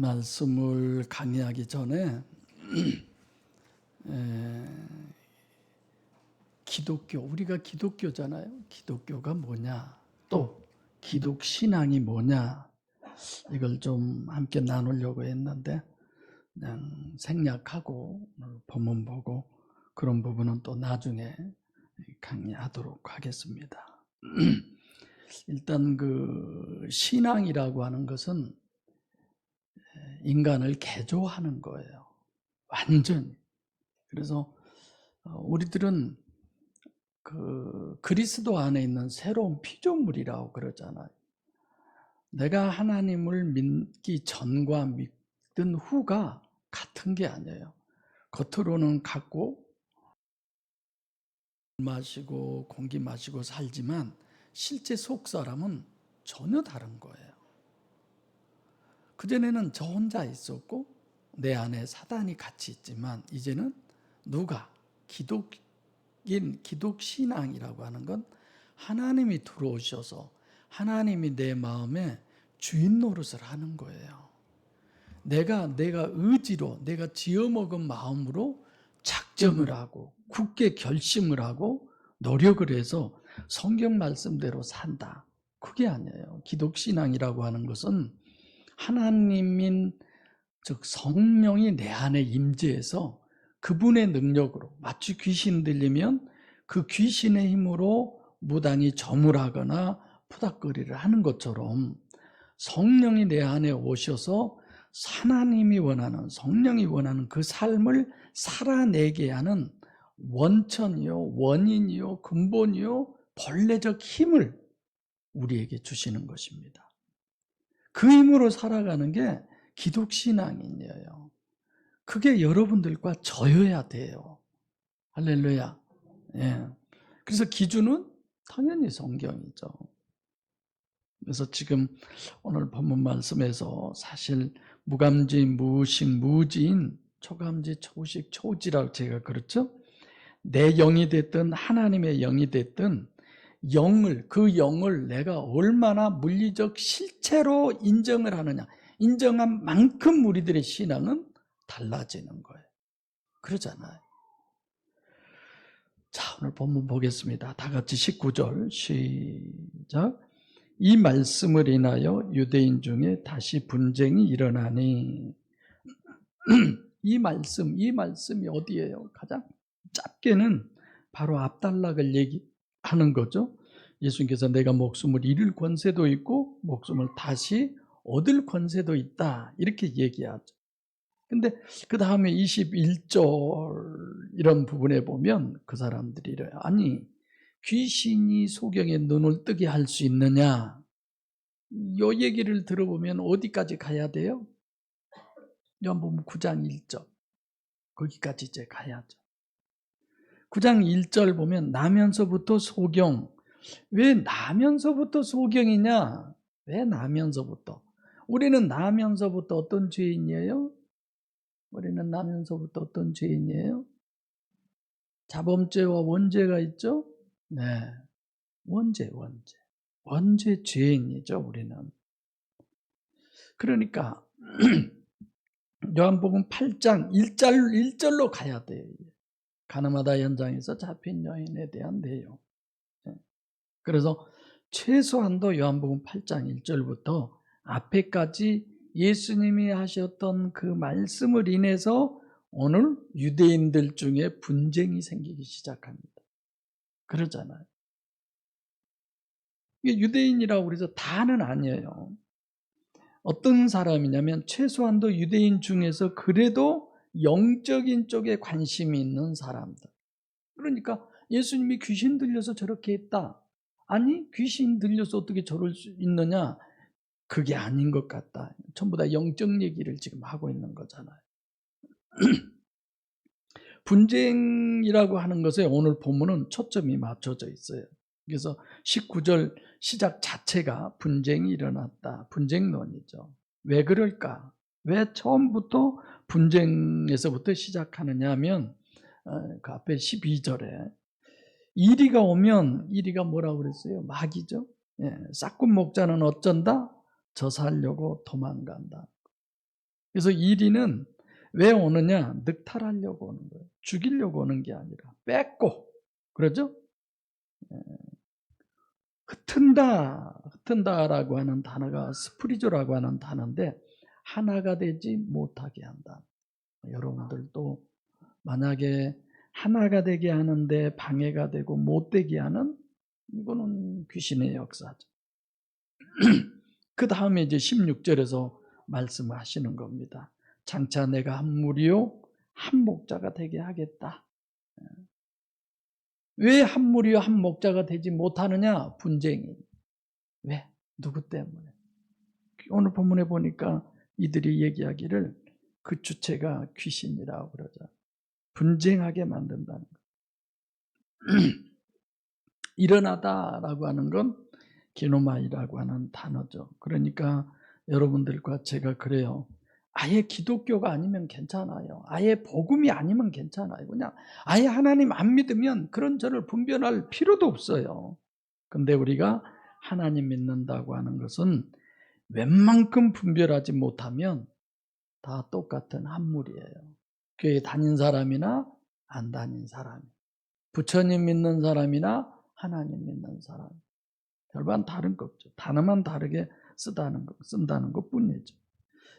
말씀을 강의하기 전에 우리가 기독교잖아요. 기독교가 뭐냐, 또 기독 신앙이 뭐냐, 이걸 좀 함께 나누려고 했는데 그냥 생략하고 본문 보고 그런 부분은 또 나중에 강의하도록 하겠습니다. 일단 그 신앙이라고 하는 것은 인간을 개조하는 거예요. 완전히. 그래서 우리들은 그 그리스도 안에 있는 새로운 피조물이라고 그러잖아요. 내가 하나님을 믿기 전과 믿든 후가 같은 게 아니에요. 겉으로는 같고 마시고 공기 마시고 살지만 실제 속 사람은 전혀 다른 거예요. 그전에는 저 혼자 있었고 내 안에 사단이 같이 있지만 이제는 누가 기독신앙이라고 하는 건 하나님이 들어오셔서 하나님이 내 마음에 주인 노릇을 하는 거예요. 내가 의지로 내가 지어먹은 마음으로 작정을 하고 굳게 결심을 하고 노력을 해서 성경 말씀대로 산다. 그게 아니에요. 기독신앙이라고 하는 것은 하나님인 즉 성령이 내 안에 임재해서 그분의 능력으로 마치 귀신 들리면 그 귀신의 힘으로 무당이 점을하거나 푸닥거리를 하는 것처럼 성령이 내 안에 오셔서 하나님이 원하는 성령이 원하는 그 삶을 살아내게 하는 원천이요 원인이요 근본이요 본래적 힘을 우리에게 주시는 것입니다. 그 힘으로 살아가는 게 기독신앙이에요. 그게 여러분들과 저여야 돼요. 할렐루야. 예. 그래서 기준은 당연히 성경이죠. 그래서 지금 오늘 본문 말씀에서 사실 무감지, 무식, 무지인 초감지, 초식, 초지라고 제가 그렇죠? 내 영이 됐든 하나님의 영이 됐든 그 영을 내가 얼마나 물리적 실체로 인정을 하느냐, 인정한 만큼 우리들의 신앙은 달라지는 거예요. 그러잖아요. 자, 오늘 본문 보겠습니다. 다 같이 19절 시작. 이 말씀을 인하여 유대인 중에 다시 분쟁이 일어나니. 이 말씀이 어디예요? 가장 짧게는 바로 압달락을 얘기하는 거죠. 예수님께서 내가 목숨을 잃을 권세도 있고 목숨을 다시 얻을 권세도 있다 이렇게 얘기하죠. 근데 그 다음에 21절 이런 부분에 보면 그 사람들이 이래요. 아니 귀신이 소경의 눈을 뜨게 할 수 있느냐? 요 얘기를 들어보면 어디까지 가야 돼요? 요한복음 9장 1절 거기까지 이제 가야죠. 9장 1절 보면 나면서부터 소경. 왜 나면서부터 소경이냐? 왜 나면서부터? 우리는 나면서부터 어떤 죄인이에요? 자범죄와 원죄가 있죠? 네. 원죄 죄인이죠, 우리는. 그러니까 요한복음 8장 1절로 가야 돼요. 가늠하다 현장에서 잡힌 여인에 대한 내용. 그래서 최소한도 요한복음 8장 1절부터 앞에까지 예수님이 하셨던 그 말씀을 인해서 오늘 유대인들 중에 분쟁이 생기기 시작합니다. 그러잖아요. 이게 유대인이라고 그래서 다는 아니에요. 어떤 사람이냐면 최소한도 유대인 중에서 그래도 영적인 쪽에 관심이 있는 사람들. 그러니까 예수님이 귀신 들려서 저렇게 했다. 아니 귀신 들려서 어떻게 저럴 수 있느냐. 그게 아닌 것 같다. 전부 다 영적 얘기를 지금 하고 있는 거잖아요. 분쟁이라고 하는 것에 오늘 본문은 초점이 맞춰져 있어요. 그래서 19절 시작 자체가 분쟁이 일어났다. 분쟁론이죠. 왜 그럴까? 왜 처음부터 분쟁에서부터 시작하느냐 하면 그 앞에 12절에 이리가 오면 이리가 뭐라고 그랬어요? 마귀죠. 싹군 목자는 어쩐다? 저 살려고 도망간다. 그래서 이리는 왜 오느냐? 늑탈하려고 오는 거예요. 죽이려고 오는 게 아니라 뺏고, 그러죠? 흩은다라고 하는 단어가 스프리조라고 하는 단어인데 하나가 되지 못하게 한다. 여러분들도 만약에 하나가 되게 하는데 방해가 되고 못 되게 하는, 이거는 귀신의 역사죠. 그 다음에 이제 16절에서 말씀하시는 겁니다. 장차 내가 한 무리요 한 목자가 되게 하겠다. 왜 한 무리요 한 목자가 되지 못하느냐? 분쟁이. 왜? 누구 때문에? 오늘 본문에 보니까 이들이 얘기하기를 그 주체가 귀신이라고 그러죠. 분쟁하게 만든다는 거. 일어나다라고 하는 건 기노마이라고 하는 단어죠. 그러니까 여러분들과 제가 그래요. 아예 기독교가 아니면 괜찮아요. 아예 복음이 아니면 괜찮아요. 그냥 아예 하나님 안 믿으면 그런 저를 분별할 필요도 없어요. 근데 우리가 하나님 믿는다고 하는 것은 웬만큼 분별하지 못하면 다 똑같은 한물이에요. 교회 다닌 사람이나 안 다닌 사람, 부처님 믿는 사람이나 하나님 믿는 사람, 별반 다른 거 없죠. 단어만 다르게 쓴다는 것 뿐이죠.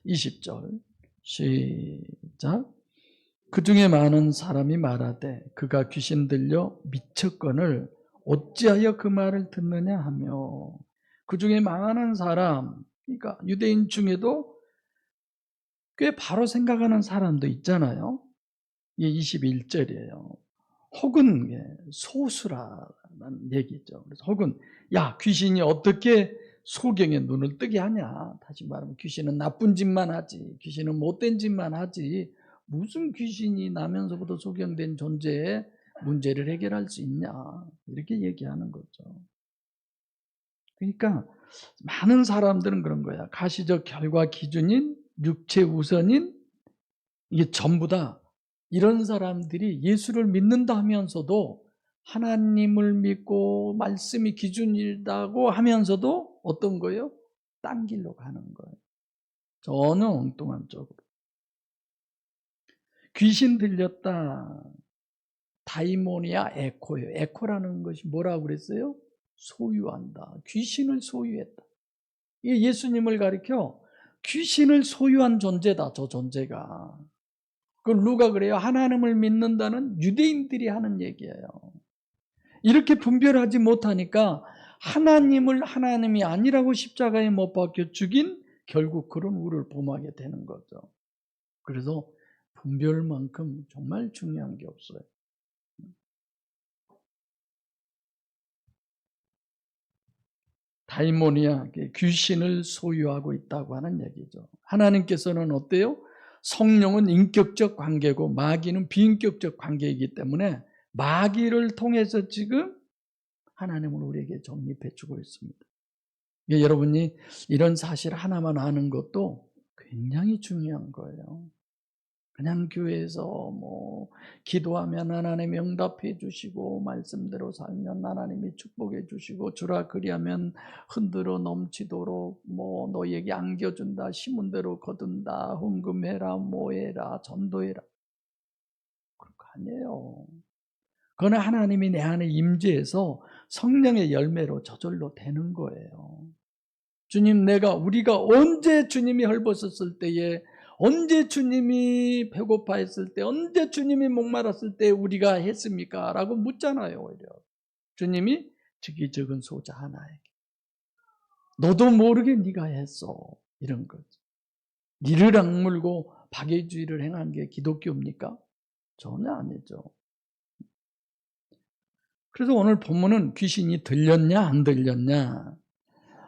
20절 시작. 그 중에 많은 사람이 말하되 그가 귀신 들려 미쳤거늘 어찌하여 그 말을 듣느냐 하며, 그 중에 많은 사람, 그러니까 유대인 중에도 꽤 바로 생각하는 사람도 있잖아요. 이게 21절이에요. 혹은 소수라는 얘기죠. 그래서 혹은 야, 귀신이 어떻게 소경의 눈을 뜨게 하냐. 다시 말하면 귀신은 나쁜 짓만 하지, 귀신은 못된 짓만 하지, 무슨 귀신이 나면서부터 소경된 존재의 문제를 해결할 수 있냐, 이렇게 얘기하는 거죠. 그러니까 많은 사람들은 그런 거야. 가시적 결과 기준인, 육체 우선인, 이게 전부 다 이런 사람들이 예수를 믿는다 하면서도, 하나님을 믿고 말씀이 기준이라고 하면서도 어떤 거예요? 딴 길로 가는 거예요. 전혀 엉뚱한 쪽으로. 귀신 들렸다. 다이모니아 에코예요. 에코라는 것이 뭐라고 그랬어요? 소유한다. 귀신을 소유했다. 이게 예수님을 가리켜 귀신을 소유한 존재다. 저 존재가. 그걸 누가 그래요? 하나님을 믿는다는 유대인들이 하는 얘기예요. 이렇게 분별하지 못하니까 하나님을 하나님이 아니라고 십자가에 못 박혀 죽인, 결국 그런 우를 범하게 되는 거죠. 그래서 분별만큼 정말 중요한 게 없어요. 다이모니아, 귀신을 소유하고 있다고 하는 얘기죠. 하나님께서는 어때요? 성령은 인격적 관계고 마귀는 비인격적 관계이기 때문에 마귀를 통해서 지금 하나님을 우리에게 정립해 주고 있습니다. 여러분이 이런 사실 하나만 아는 것도 굉장히 중요한 거예요. 그냥 교회에서 기도하면 하나님이 응답해 주시고, 말씀대로 살면 하나님이 축복해 주시고, 주라 그리하면 흔들어 넘치도록 너에게 안겨준다, 심은 대로 거둔다, 헌금해라, 모해라, 전도해라. 그런 거 아니에요. 그건 하나님이 내 안에 임재해서 성령의 열매로 저절로 되는 거예요. 주님, 우리가 언제 주님이 헐벗었을 때에, 언제 주님이 배고파했을 때, 언제 주님이 목말랐을 때 우리가 했습니까? 라고 묻잖아요. 오히려 주님이 적이 적은 소자 하나에게 너도 모르게 네가 했어, 이런 거죠. 니를 악물고 박해주의를 행한 게 기독교입니까? 전혀 아니죠. 그래서 오늘 본문은 귀신이 들렸냐 안 들렸냐,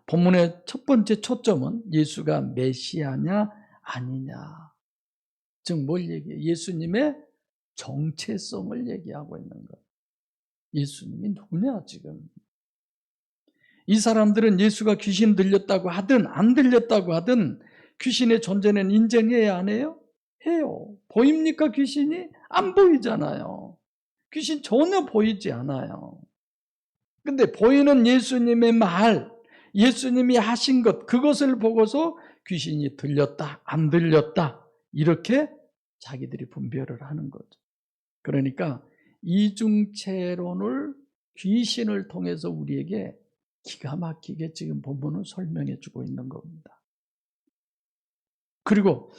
본문의 첫 번째 초점은 예수가 메시아냐 아니냐. 즉 뭘 얘기해요? 예수님의 정체성을 얘기하고 있는 거예요. 예수님이 누구냐 지금. 이 사람들은 예수가 귀신 들렸다고 하든 안 들렸다고 하든 귀신의 존재는 인정해야 안 해요? 해요. 보입니까 귀신이? 안 보이잖아요. 귀신 전혀 보이지 않아요. 근데 보이는 예수님의 말, 예수님이 하신 것, 그것을 보고서 귀신이 들렸다, 안 들렸다, 이렇게 자기들이 분별을 하는 거죠. 그러니까 이중체론을 귀신을 통해서 우리에게 기가 막히게 지금 본문은 설명해 주고 있는 겁니다. 그리고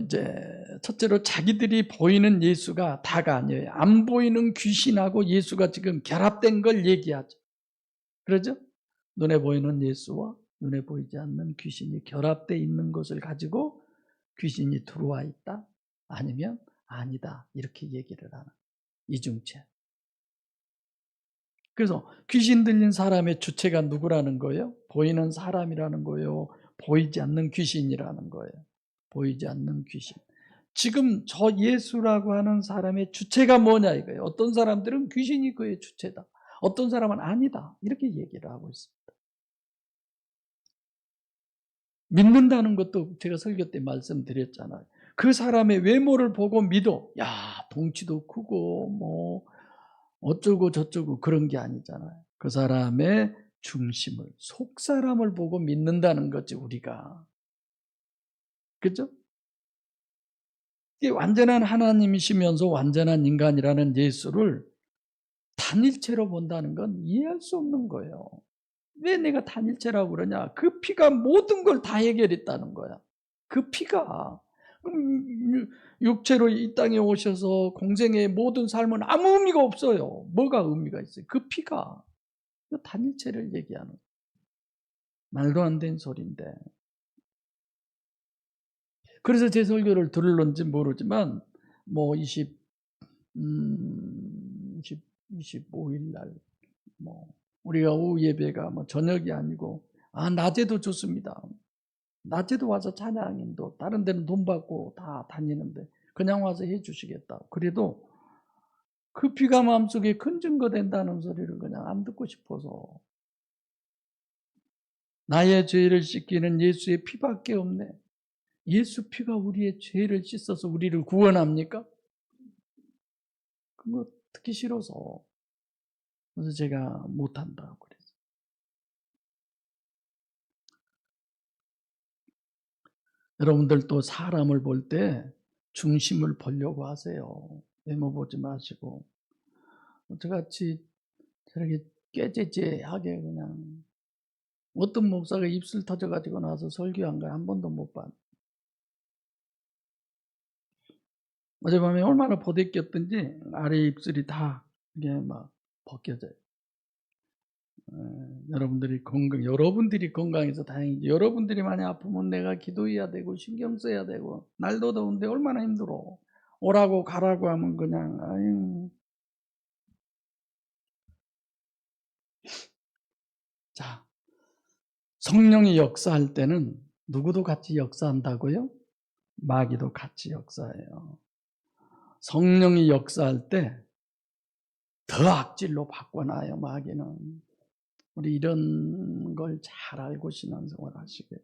이제 첫째로 자기들이 보이는 예수가 다가 아니에요. 안 보이는 귀신하고 예수가 지금 결합된 걸 얘기하죠. 그러죠? 눈에 보이는 예수와 눈에 보이지 않는 귀신이 결합되어 있는 것을 가지고 귀신이 들어와 있다, 아니면 아니다, 이렇게 얘기를 하는 이중체. 그래서 귀신 들린 사람의 주체가 누구라는 거예요? 보이는 사람이라는 거예요? 보이지 않는 귀신이라는 거예요? 보이지 않는 귀신. 지금 저 예수라고 하는 사람의 주체가 뭐냐 이거예요. 어떤 사람들은 귀신이 그의 주체다, 어떤 사람은 아니다, 이렇게 얘기를 하고 있습니다. 믿는다는 것도 제가 설교 때 말씀드렸잖아요. 그 사람의 외모를 보고 믿어. 야, 덩치도 크고 뭐 어쩌고 저쩌고 그런 게 아니잖아요. 그 사람의 중심을, 속 사람을 보고 믿는다는 거지 우리가. 그렇죠? 이게 완전한 하나님이시면서 완전한 인간이라는 예수를 단일체로 본다는 건 이해할 수 없는 거예요. 왜 내가 단일체라고 그러냐? 그 피가 모든 걸 다 해결했다는 거야. 그 피가. 육체로 이 땅에 오셔서 공생의 모든 삶은 아무 의미가 없어요. 뭐가 의미가 있어요? 그 피가. 단일체를 얘기하는. 말도 안 되는 소리인데. 그래서 제 설교를 들을런지 모르지만 뭐 25일 날 뭐 우리가 오후 예배가 뭐 저녁이 아니고 낮에도 좋습니다. 낮에도 와서 찬양인도 다른 데는 돈 받고 다 다니는데 그냥 와서 해 주시겠다. 그래도 그 피가 마음속에 큰 증거 된다는 소리를 그냥 안 듣고 싶어서, 나의 죄를 씻기는 예수의 피밖에 없네. 예수 피가 우리의 죄를 씻어서 우리를 구원합니까? 그거 듣기 싫어서. 그래서 제가 못한다고 그랬어요. 여러분들도 사람을 볼 때 중심을 보려고 하세요. 외모 보지 마시고. 저같이 저렇게 깨재재하게 그냥, 어떤 목사가 입술 터져가지고 나서 설교한 걸 한 번도 못 봤. 어젯밤에 얼마나 보댔겼든지 아래 입술이 다 이게 막 벗겨져요. 여러분들이 건강해서 다행이지. 여러분들이 많이 아프면 내가 기도해야 되고 신경 써야 되고, 날도 더운데 얼마나 힘들어. 오라고 가라고 하면 그냥 아유. 자, 성령이 역사할 때는 누구도 같이 역사한다고요? 마귀도 같이 역사해요. 성령이 역사할 때 더 악질로 바꿔놔요, 마귀는. 우리 이런 걸 잘 알고 신앙생활 하시게.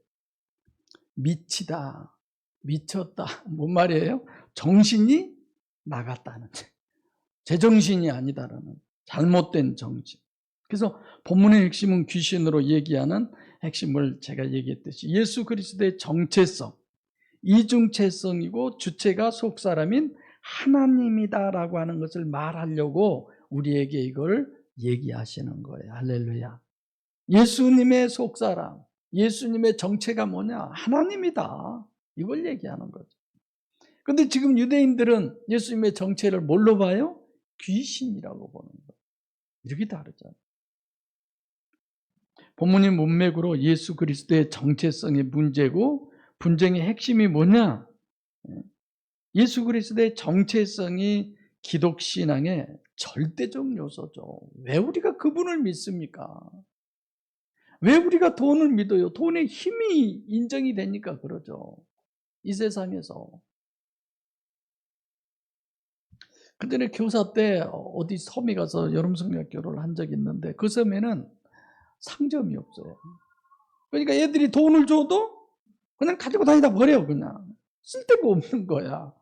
미치다, 미쳤다, 뭔 말이에요? 정신이 나갔다는, 제정신이 아니다라는 잘못된 정신. 그래서 본문의 핵심은 귀신으로 얘기하는 핵심을 제가 얘기했듯이 예수 그리스도의 정체성, 이중체성이고 주체가 속사람인 하나님이다라고 하는 것을 말하려고 우리에게 이걸 얘기하시는 거예요. 할렐루야. 예수님의 속사람, 예수님의 정체가 뭐냐? 하나님이다. 이걸 얘기하는 거죠. 그런데 지금 유대인들은 예수님의 정체를 뭘로 봐요? 귀신이라고 보는 거예요. 이렇게 다르잖아요. 본문의 문맥으로 예수 그리스도의 정체성의 문제고 분쟁의 핵심이 뭐냐? 예수 그리스도의 정체성이 기독신앙의 절대적 요소죠. 왜 우리가 그분을 믿습니까? 왜 우리가 돈을 믿어요? 돈의 힘이 인정이 되니까 그러죠. 이 세상에서. 그 전에 교사 때 어디 섬에 가서 여름 성경학교를 한 적이 있는데 그 섬에는 상점이 없어요. 그러니까 애들이 돈을 줘도 그냥 가지고 다니다 버려. 그냥 쓸데가 없는 거야.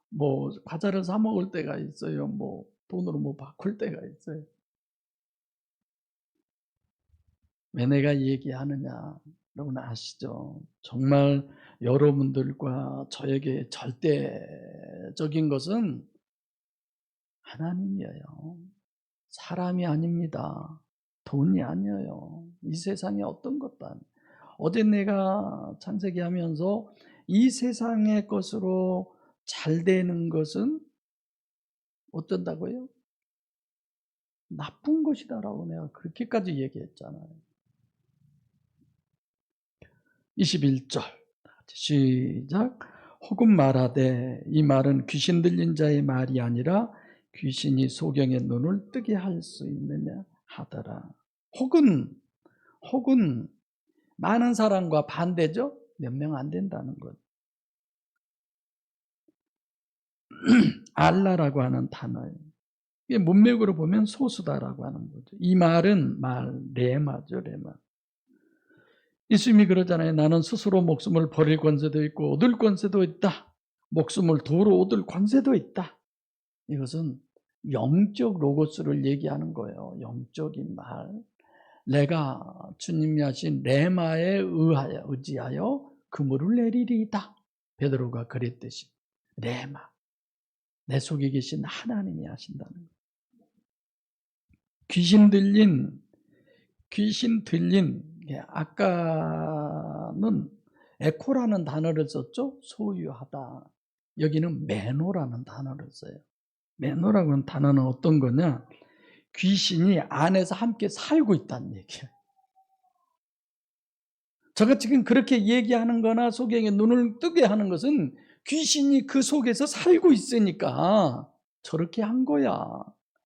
뭐 과자를 사 먹을 때가 있어요. 뭐 돈으로 뭐 바꿀 때가 있어요. 왜 내가 얘기하느냐? 여러분 아시죠? 정말 여러분들과 저에게 절대적인 것은 하나님이에요. 사람이 아닙니다. 돈이 아니에요. 이 세상에 어떤 것도 아니에요. 어제 내가 창세기 하면서 이 세상의 것으로 잘 되는 것은 어쩐다고요? 나쁜 것이다라고 내가 그렇게까지 얘기했잖아요. 21절 시작. 혹은 말하되 이 말은 귀신 들린 자의 말이 아니라 귀신이 소경의 눈을 뜨게 할 수 있느냐 하더라. 혹은 많은 사람과 반대죠. 몇 명 안 된다는 것. 알라라고 하는 단어예요. 이게 문맥으로 보면 소수다라고 하는 거죠. 이 말은 레마죠, 레마. 예수님이 그러잖아요. 나는 스스로 목숨을 버릴 권세도 있고 얻을 권세도 있다. 목숨을 도로 얻을 권세도 있다. 이것은 영적 로고스를 얘기하는 거예요. 영적인 말. 내가 주님이 하신 레마에 의지하여 그물을 내리리이다. 베드로가 그랬듯이 레마. 내 속에 계신 하나님이 하신다는 거예요. 귀신 들린 아까는 에코라는 단어를 썼죠. 소유하다. 여기는 메노라는 단어를 써요. 메노라고 하는 단어는 어떤 거냐? 귀신이 안에서 함께 살고 있다는 얘기예요. 제가 지금 그렇게 얘기하는 거나 소경의 눈을 뜨게 하는 것은 귀신이 그 속에서 살고 있으니까 저렇게 한 거야.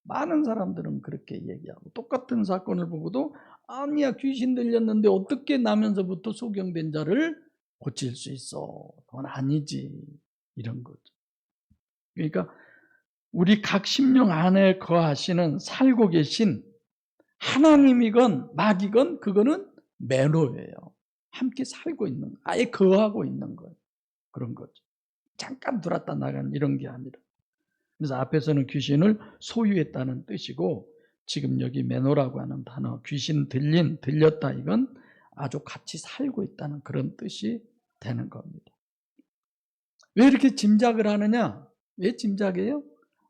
많은 사람들은 그렇게 얘기하고 똑같은 사건을 보고도 아니야 귀신 들렸는데 어떻게 나면서부터 소경된 자를 고칠 수 있어. 그건 아니지. 이런 거죠. 그러니까 우리 각 심령 안에 거하시는 살고 계신 하나님이건 마귀건 그거는 매너예요. 함께 살고 있는 거. 아예 거하고 있는 거예요. 그런 거죠. 잠깐 들었다 나간 이런 게 아니라. 그래서 앞에서는 귀신을 소유했다는 뜻이고 지금 여기 매너라고 하는 단어 귀신 들렸다 이건 아주 같이 살고 있다는 그런 뜻이 되는 겁니다. 왜 이렇게 짐작을 하느냐? 왜 짐작해요?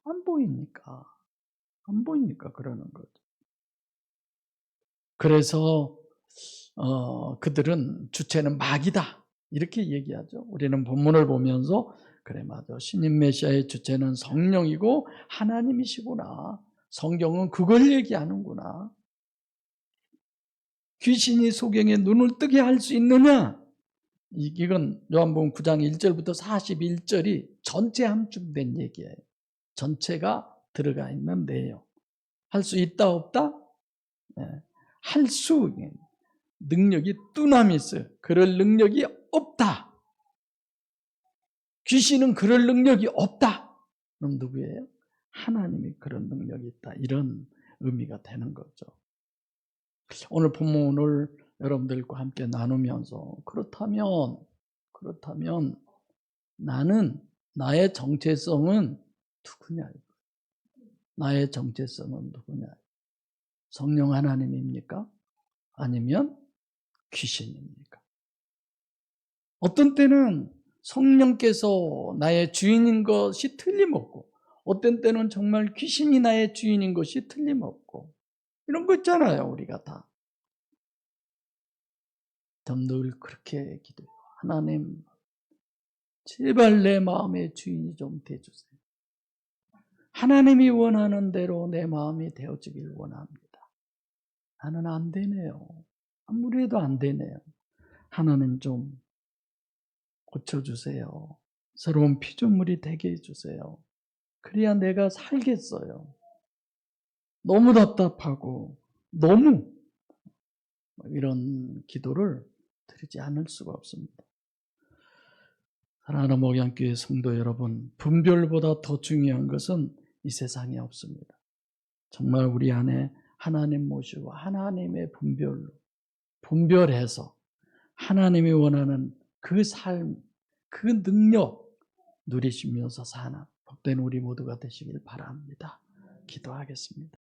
안 보이니까. 안 보이니까 그러는 거죠. 그래서 그들은 주체는 마귀다 이렇게 얘기하죠. 우리는 본문을 보면서 그래 맞아 신인 메시아의 주체는 성령이고 하나님이시구나. 성경은 그걸 얘기하는구나. 귀신이 소경의 눈을 뜨게 할 수 있느냐? 이건 요한복음 9장 1절부터 41절이 전체 함축된 얘기예요. 전체가 들어가 있는 내용. 할 수 있다 없다? 네. 할 수 능력이 뚜나미스 그럴 능력이 없다. 귀신은 그럴 능력이 없다. 그럼 누구예요? 하나님이 그런 능력이 있다. 이런 의미가 되는 거죠. 오늘 본문을 여러분들과 함께 나누면서 그렇다면 나는 나의 정체성은 누구냐? 나의 정체성은 누구냐? 성령 하나님입니까? 아니면 귀신입니까? 어떤 때는 성령께서 나의 주인인 것이 틀림없고 어떤 때는 정말 귀신이 나의 주인인 것이 틀림없고 이런 거 있잖아요. 우리가 다. 전 늘 그렇게 기도해요. 하나님 제발 내 마음의 주인이 좀 되어주세요. 하나님이 원하는 대로 내 마음이 되어지길 원합니다. 나는 안 되네요. 아무리 해도 안 되네요. 하나님 좀 고쳐주세요. 새로운 피조물이 되게 해주세요. 그래야 내가 살겠어요. 너무 답답하고 너무 이런 기도를 드리지 않을 수가 없습니다. 사랑하는 목양교회 성도 여러분, 분별보다 더 중요한 것은 이 세상에 없습니다. 정말 우리 안에 하나님 모시고 하나님의 분별해서 하나님이 원하는 그 삶, 그 능력 누리시면서 사는 복된 우리 모두가 되시길 바랍니다. 기도하겠습니다.